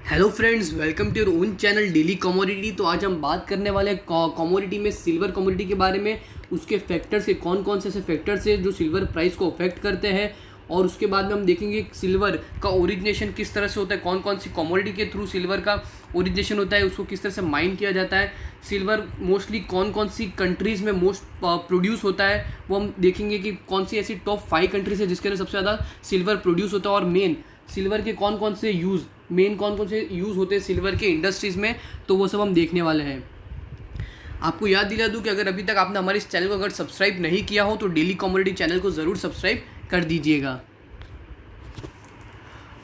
Hello friends, welcome to your own channel daily commodity. तो आज हम बात करने वाले हैं कमोडिटी में सिल्वर कमोडिटी के बारे में। उसके फैक्टर्स के कौन कौन से ऐसे फैक्टर्स हैं जो सिल्वर प्राइस को अफेक्ट करते हैं, और उसके बाद में हम देखेंगे सिल्वर का ओरिजिनेशन किस तरह से होता है, कौन कौन सी कमोडिटी के थ्रू सिल्वर का ओरिजिनेशन होता है, उसको किस तरह से माइन किया जाता है, सिल्वर मोस्टली कौन कौन सी कंट्रीज़ में मोस्ट प्रोड्यूस होता है, वो हम देखेंगे कि कौन सी ऐसी टॉप 5 कंट्रीज है जिसके अंदर सबसे ज़्यादा सिल्वर प्रोड्यूस होता है, और मेन सिल्वर के कौन कौन से यूज़ होते हैं सिल्वर के इंडस्ट्रीज़ में। तो वो सब हम देखने वाले हैं। आपको याद दिला दूं कि अगर अभी तक आपने हमारे इस चैनल को अगर सब्सक्राइब नहीं किया हो तो डेली कमोडिटी चैनल को ज़रूर सब्सक्राइब कर दीजिएगा।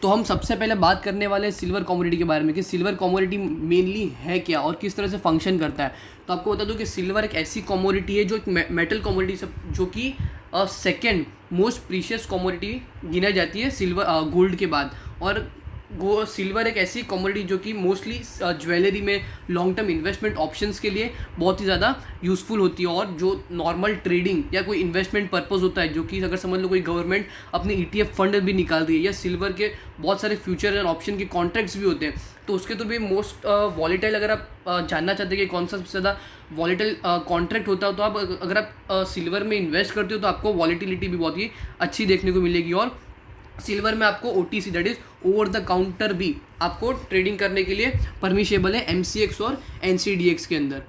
तो हम सबसे पहले बात करने वाले हैं सिल्वर कमोडिटी के बारे में कि सिल्वर कमोडिटी मेनली है क्या और किस तरह से फंक्शन करता है। तो आपको बता दूं कि सिल्वर एक ऐसी कमोडिटी है जो एक मेटल कमोडिटी जो कि सेकेंड मोस्ट प्रीशियस कमोडिटी गिना जाती है सिल्वर गोल्ड के बाद। और वो सिल्वर एक ऐसी कमोडिटी जो कि मोस्टली ज्वेलरी में लॉन्ग टर्म इन्वेस्टमेंट ऑप्शंस के लिए बहुत ही ज़्यादा यूज़फुल होती है, और जो नॉर्मल ट्रेडिंग या कोई इन्वेस्टमेंट पर्पस होता है, जो कि अगर समझ लो कोई गवर्नमेंट अपनी ETF फंड भी निकाल रही है, या सिल्वर के बहुत सारे फ्यूचर एंड ऑप्शन के कॉन्ट्रैक्ट्स भी होते हैं, तो उसके तो भी मोस्ट वॉलेटाइल अगर आप जानना चाहते हैं कि कौन सा सबसे ज़्यादा वॉलेटाइल कॉन्ट्रैक्ट होता है, तो आप अगर आप सिल्वर में इन्वेस्ट करते हो तो आपको वॉलेटिलिटी भी बहुत ही अच्छी देखने को मिलेगी। और सिल्वर में आपको OTC that is over the counter भी आपको ट्रेडिंग करने के लिए परमिशेबल है MCX और NCDX के अंदर।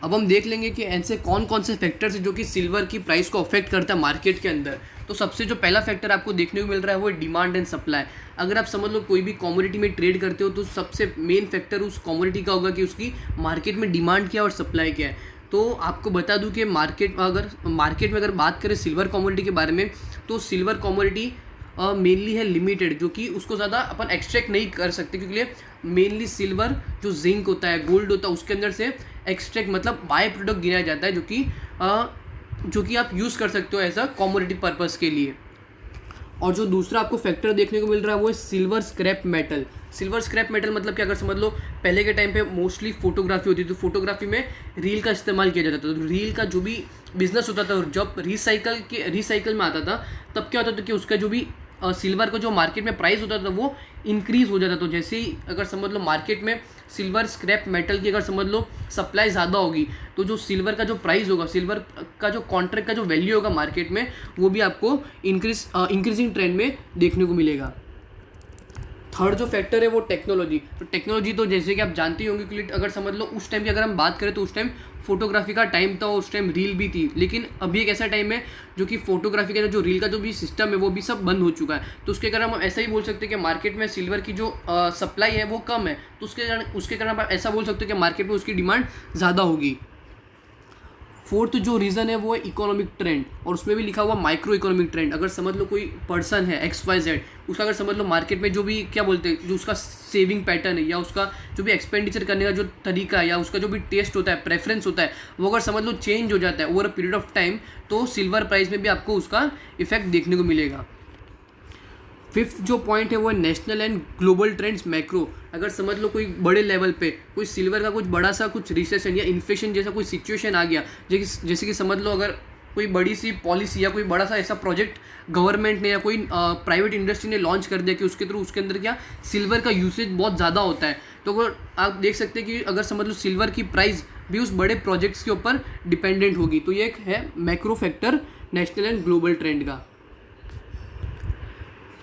अब हम देख लेंगे कि ऐसे कौन कौन से फैक्टर्स हैं जो कि सिल्वर की प्राइस को अफेक्ट करता है मार्केट के अंदर। तो सबसे जो पहला फैक्टर आपको देखने को मिल रहा है वो है डिमांड एंड सप्लाई। अगर आप समझ लो कोई भी कमोडिटी में ट्रेड करते हो तो सबसे मेन फैक्टर उस कमोडिटी का होगा कि उसकी मार्केट में डिमांड क्या है और सप्लाई क्या है। तो आपको बता दूं कि मार्केट में अगर बात करें सिल्वर कमोडिटी के बारे में, तो सिल्वर कमोडिटी मेनली है लिमिटेड, जो कि उसको ज़्यादा अपन एक्सट्रैक्ट नहीं कर सकते, क्योंकि मेनली सिल्वर जो जिंक होता है, गोल्ड होता है, उसके अंदर से एक्सट्रैक्ट मतलब बाय प्रोडक्ट गिनाया जाता है, जो कि आप यूज़ कर सकते हो एज अ कमोडिटी पर्पस के लिए। और जो दूसरा आपको फैक्टर देखने को मिल रहा है वो है silver scrap metal. Silver scrap metal मतलब कि अगर समझ लो पहले के टाइम पे मोस्टली फोटोग्राफी होती थी, तो फोटोग्राफी में रील का इस्तेमाल किया जाता था। तो रील का जो भी बिजनेस होता था, जब रिसाइकल में आता था, तब क्या होता था कि उसका जो भी सिल्वर का जो मार्केट में प्राइस होता था वो इंक्रीज़ हो जाता। तो जैसे ही अगर समझ लो मार्केट में सिल्वर स्क्रैप मेटल की अगर समझ लो सप्लाई ज़्यादा होगी, तो जो सिल्वर का जो प्राइस होगा, सिल्वर का जो कॉन्ट्रैक्ट का जो वैल्यू होगा मार्केट में, वो भी आपको इंक्रीजिंग ट्रेंड में देखने को मिलेगा। थर्ड जो फैक्टर है वो टेक्नोलॉजी। तो टेक्नोलॉजी तो जैसे कि आप जानते ही होंगे कि अगर समझ लो उस टाइम की अगर हम बात करें तो उस टाइम फोटोग्राफी का टाइम था, उस टाइम रील भी थी, लेकिन अभी एक ऐसा टाइम है जो कि फोटोग्राफी का जो रील का जो भी सिस्टम है वो भी सब बंद हो चुका है। तो उसके कारण हम ऐसा ही बोल सकते हैं कि मार्केट में सिल्वर की जो सप्लाई है वो कम है, तो उसके कारण आप ऐसा बोल सकते हो कि मार्केट में उसकी डिमांड ज़्यादा होगी। फोर्थ जो रीज़न है वो है इकोनॉमिक ट्रेंड, और उसमें भी लिखा हुआ माइक्रो इकोनॉमिक ट्रेंड। अगर समझ लो कोई पर्सन है XYZ, उसका अगर समझ लो मार्केट में जो भी क्या बोलते हैं, जो उसका सेविंग पैटर्न है या उसका जो भी एक्सपेंडिचर करने का जो तरीका है या उसका जो भी टेस्ट होता है, प्रेफरेंस होता है, वो अगर समझ लो चेंज हो जाता है over a period of time, तो सिल्वर प्राइस में भी आपको उसका इफेक्ट देखने को मिलेगा। फिफ्थ जो पॉइंट है वो है national and global trends macro. अगर समझ लो कोई बड़े लेवल पे कोई सिल्वर का कुछ बड़ा सा कुछ रिसेशन या इन्फ्लेशन जैसा कोई सिचुएशन आ गया, जैसे कि समझ लो अगर कोई बड़ी सी पॉलिसी या कोई बड़ा सा ऐसा प्रोजेक्ट गवर्नमेंट ने या कोई प्राइवेट इंडस्ट्री ने लॉन्च कर दिया कि उसके थ्रू उसके अंदर क्या सिल्वर का यूसेज बहुत ज़्यादा होता है, तो अगर आप देख सकते हैं कि अगर समझ लो सिल्वर की प्राइस भी उस बड़े प्रोजेक्ट्स के ऊपर डिपेंडेंट होगी। तो ये एक है macro factor national and global trend का।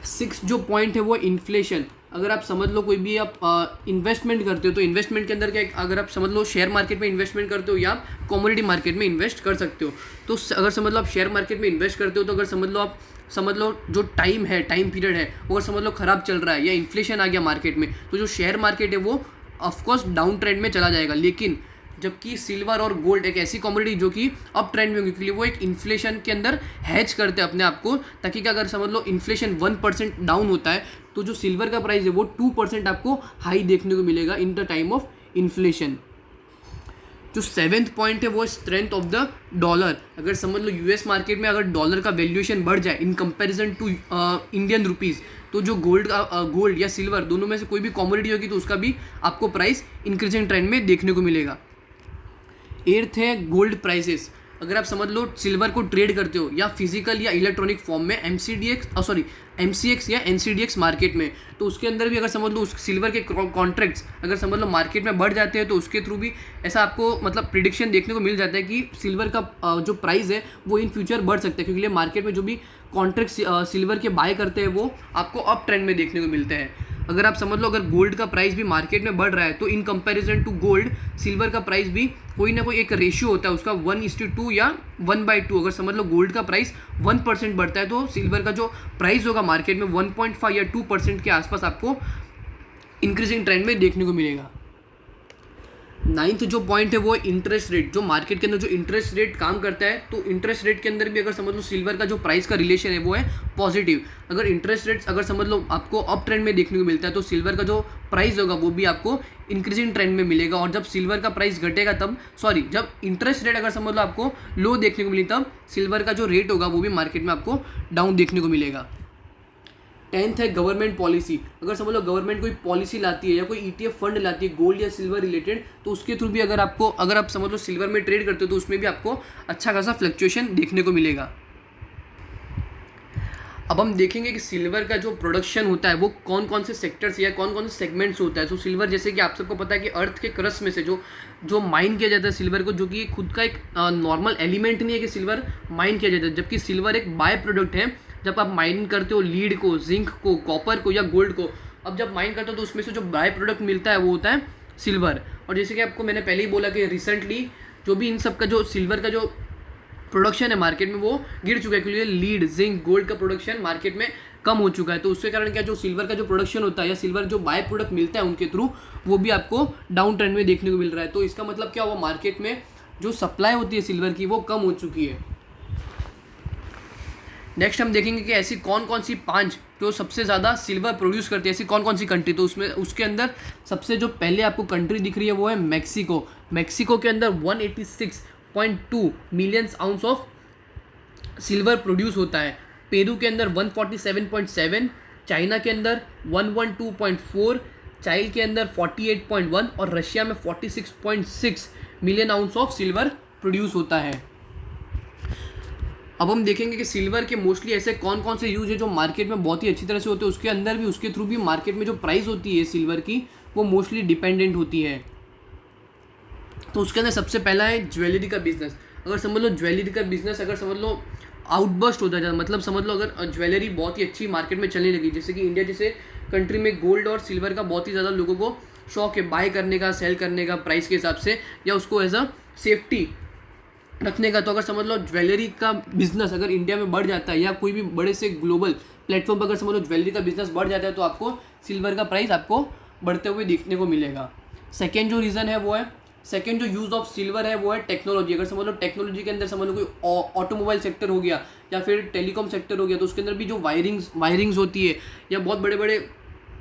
सिक्स जो पॉइंट है वो इन्फ्लेशन। अगर आप समझ लो कोई भी आप इन्वेस्टमेंट करते हो, तो इन्वेस्टमेंट के अंदर क्या, अगर आप समझ लो शेयर मार्केट में इन्वेस्टमेंट करते हो या आप कमोडिटी मार्केट में इन्वेस्ट कर सकते हो। तो अगर समझ लो आप शेयर मार्केट में इन्वेस्ट करते हो, तो अगर समझ लो जो टाइम पीरियड है वो अगर समझ लो ख़राब चल रहा है या इन्फ्लेशन आ गया मार्केट में, तो जो शेयर मार्केट है वो ऑफकोर्स डाउन ट्रेंड में चला जाएगा। लेकिन जबकि सिल्वर और गोल्ड एक ऐसी कमोडिटी जो कि अप ट्रेंड में होगी, क्योंकि वो एक इन्फ्लेशन के अंदर हैच करते हैं अपने आप को, ताकि कि अगर समझ लो इन्फ्लेशन 1% डाउन होता है, तो जो सिल्वर का प्राइस है वो 2% आपको हाई देखने को मिलेगा in the time of inflation. जो सेवेंथ पॉइंट है वो स्ट्रेंथ ऑफ द डॉलर। अगर समझ लो US मार्केट में अगर डॉलर का वैल्यूएशन बढ़ जाए in comparison to Indian rupees, तो जो गोल्ड या सिल्वर दोनों में से कोई भी कमोडिटी होगी तो उसका भी आपको प्राइस इंक्रीजिंग ट्रेंड में देखने को मिलेगा। एर्थ है गोल्ड प्राइसेस। अगर आप समझ लो सिल्वर को ट्रेड करते हो या फिजिकल या इलेक्ट्रॉनिक फॉर्म में MCX या NCDX मार्केट में, तो उसके अंदर भी अगर समझ लो उस सिल्वर के कॉन्ट्रैक्ट्स अगर समझ लो मार्केट में बढ़ जाते हैं तो उसके थ्रू भी ऐसा आपको मतलब प्रिडिक्शन देखने को मिल जाता है कि सिल्वर का जो प्राइस है वो इन फ्यूचर बढ़ सकता है, क्योंकि मार्केट में जो भी कॉन्ट्रैक्ट सिल्वर के बाय करते हैं वो आपको अप ट्रेंड में देखने को मिलते हैं। अगर आप समझ लो अगर गोल्ड का प्राइस भी मार्केट में बढ़ रहा है तो in comparison to gold silver का प्राइस भी कोई ना कोई एक रेशियो होता है उसका 1:2 या 1/2। अगर समझ लो गोल्ड का प्राइस 1% बढ़ता है तो सिल्वर का जो प्राइस होगा मार्केट में 1.5 या 2% के आसपास आपको इंक्रीजिंग ट्रेंड में देखने को मिलेगा। नाइन्थ जो पॉइंट है वो है इंटरेस्ट रेट। जो मार्केट के अंदर जो इंटरेस्ट रेट काम करता है तो इंटरेस्ट रेट के अंदर भी अगर समझ लो सिल्वर का जो प्राइस का रिलेशन है वो है पॉजिटिव। अगर इंटरेस्ट रेट्स अगर समझ लो आपको अप ट्रेंड में देखने को मिलता है तो सिल्वर का जो प्राइस होगा वो भी आपको इंक्रीजिंग ट्रेंड में मिलेगा। और जब सिल्वर का प्राइस घटेगा जब इंटरेस्ट रेट अगर समझ लो आपको लो देखने को मिली तब सिल्वर का जो रेट होगा वो भी मार्केट में आपको डाउन देखने को मिलेगा। 10th है गवर्नमेंट पॉलिसी। अगर समझ लो गवर्नमेंट कोई पॉलिसी लाती है या कोई ETF फंड लाती है गोल्ड या सिल्वर रिलेटेड, तो उसके थ्रू भी अगर आप समझ लो सिल्वर में ट्रेड करते हो तो उसमें भी आपको अच्छा खासा फ्लक्चुएशन देखने को मिलेगा। अब हम देखेंगे कि सिल्वर का जो प्रोडक्शन होता है वो कौन कौन से सेक्टर्स या कौन कौन से सेगमेंट्स होता है। तो सिल्वर जैसे कि आप सबको पता है कि अर्थ के क्रस्ट में से जो माइन किया जाता है सिल्वर को, जो कि खुद का एक नॉर्मल एलिमेंट नहीं है कि सिल्वर माइन किया जाता है, जबकि सिल्वर एक बाय प्रोडक्ट है। जब आप माइनिंग करते हो लीड को, जिंक को, कॉपर को या गोल्ड को, अब जब माइन करते हो तो उसमें से जो बाय प्रोडक्ट मिलता है वो होता है सिल्वर। और जैसे कि आपको मैंने पहले ही बोला कि रिसेंटली जो भी इन सब का जो सिल्वर का जो प्रोडक्शन है मार्केट में वो गिर चुका है, क्योंकि लीड, जिंक, गोल्ड का प्रोडक्शन मार्केट में कम हो चुका है। तो उसके कारण क्या जो सिल्वर का जो प्रोडक्शन होता है या सिल्वर जो बाय प्रोडक्ट मिलता है उनके थ्रू वो भी आपको डाउन ट्रेंड में देखने को मिल रहा है। तो इसका मतलब क्या हुआ, मार्केट में जो सप्लाई होती है सिल्वर की वो कम हो चुकी है। नेक्स्ट हम देखेंगे कि ऐसी कौन कौन सी 5 जो सबसे ज़्यादा सिल्वर प्रोड्यूस करती है, ऐसी कौन कौन सी कंट्री। तो उसके अंदर सबसे जो पहले आपको कंट्री दिख रही है वो है मैक्सिको। मैक्सिको के अंदर 186.2 million ounce of silver produce होता है। पेरू के अंदर 147.7, चाइना के अंदर 112.4, चाइल के अंदर 48.1 और रशिया में 46.6 million ounce of silver produce होता है। अब हम देखेंगे कि सिल्वर के मोस्टली ऐसे कौन कौन से यूज है जो मार्केट में बहुत ही अच्छी तरह से होते हैं। उसके अंदर भी उसके थ्रू भी मार्केट में जो प्राइस होती है सिल्वर की वो मोस्टली डिपेंडेंट होती है। तो उसके अंदर सबसे पहला है ज्वेलरी का बिजनेस। अगर समझ लो ज्वेलरी का बिजनेस अगर समझ लो आउटबर्स्ट होता है, मतलब समझ लो अगर ज्वेलरी बहुत ही अच्छी मार्केट में चलने लगी, जैसे कि इंडिया जैसे कंट्री में गोल्ड और सिल्वर का बहुत ही ज़्यादा लोगों को शौक है बाय करने का, सेल करने का प्राइस के हिसाब से, या उसको एज अ सेफ्टी रखने का। तो अगर समझ लो ज्वेलरी का बिजनेस अगर इंडिया में बढ़ जाता है या कोई भी बड़े से ग्लोबल प्लेटफॉर्म पर अगर समझ लो ज्वेलरी का बिजनेस बढ़ जाता है तो आपको सिल्वर का प्राइस आपको बढ़ते हुए देखने को मिलेगा। सेकेंड जो रीज़न है वो है, सेकेंड जो यूज़ ऑफ सिल्वर है वो है टेक्नोलॉजी। अगर समझ लो टेक्नोलॉजी के अंदर समझ लो कोई ऑटोमोबाइल सेक्टर हो गया या फिर टेलीकॉम सेक्टर हो गया, तो उसके अंदर भी जो वायरिंग्स होती है या बहुत बड़े बड़े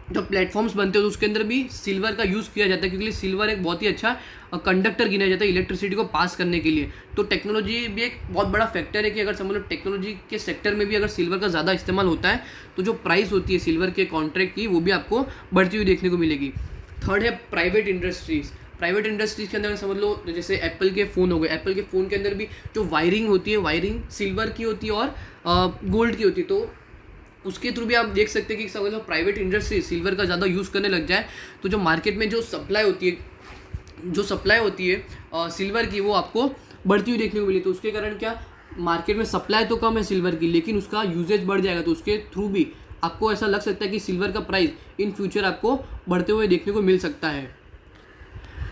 जो प्लेटफॉर्म्स बनते हैं तो उसके अंदर भी सिल्वर का यूज़ किया जाता है, क्योंकि सिल्वर एक बहुत ही अच्छा कंडक्टर गिना जाता है इलेक्ट्रिसिटी को पास करने के लिए। तो टेक्नोलॉजी भी एक बहुत बड़ा फैक्टर है कि अगर समझ लो टेक्नोलॉजी के सेक्टर में भी अगर सिल्वर का ज़्यादा इस्तेमाल होता है तो जो प्राइस होती है सिल्वर के कॉन्ट्रैक्ट की वो भी आपको बढ़ती हुई देखने को मिलेगी। थर्ड है प्राइवेट इंडस्ट्रीज़। प्राइवेट इंडस्ट्रीज़ के अंदर समझ लो जैसे एप्पल के फ़ोन हो गए, एप्पल के फ़ोन के अंदर भी जो वायरिंग होती है वायरिंग सिल्वर की होती है और गोल्ड की होती है। तो उसके थ्रू भी आप देख सकते हैं कि समझ लो प्राइवेट इंडस्ट्री सिल्वर का ज़्यादा यूज़ करने लग जाए तो जो मार्केट में जो सप्लाई होती है सिल्वर की वो आपको बढ़ती हुई देखने को मिली। तो उसके कारण क्या मार्केट में सप्लाई तो कम है सिल्वर की लेकिन उसका यूजेज बढ़ जाएगा, तो उसके थ्रू भी आपको ऐसा लग सकता है कि सिल्वर का प्राइस इन फ्यूचर आपको बढ़ते हुए देखने को मिल सकता है।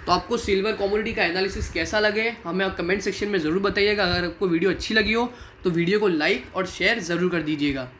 तो आपको सिल्वर कमोडिटी का एनालिसिस कैसा लगे हमें कमेंट सेक्शन में ज़रूर बताइएगा। अगर आपको वीडियो अच्छी लगी हो तो वीडियो को लाइक और शेयर ज़रूर कर दीजिएगा।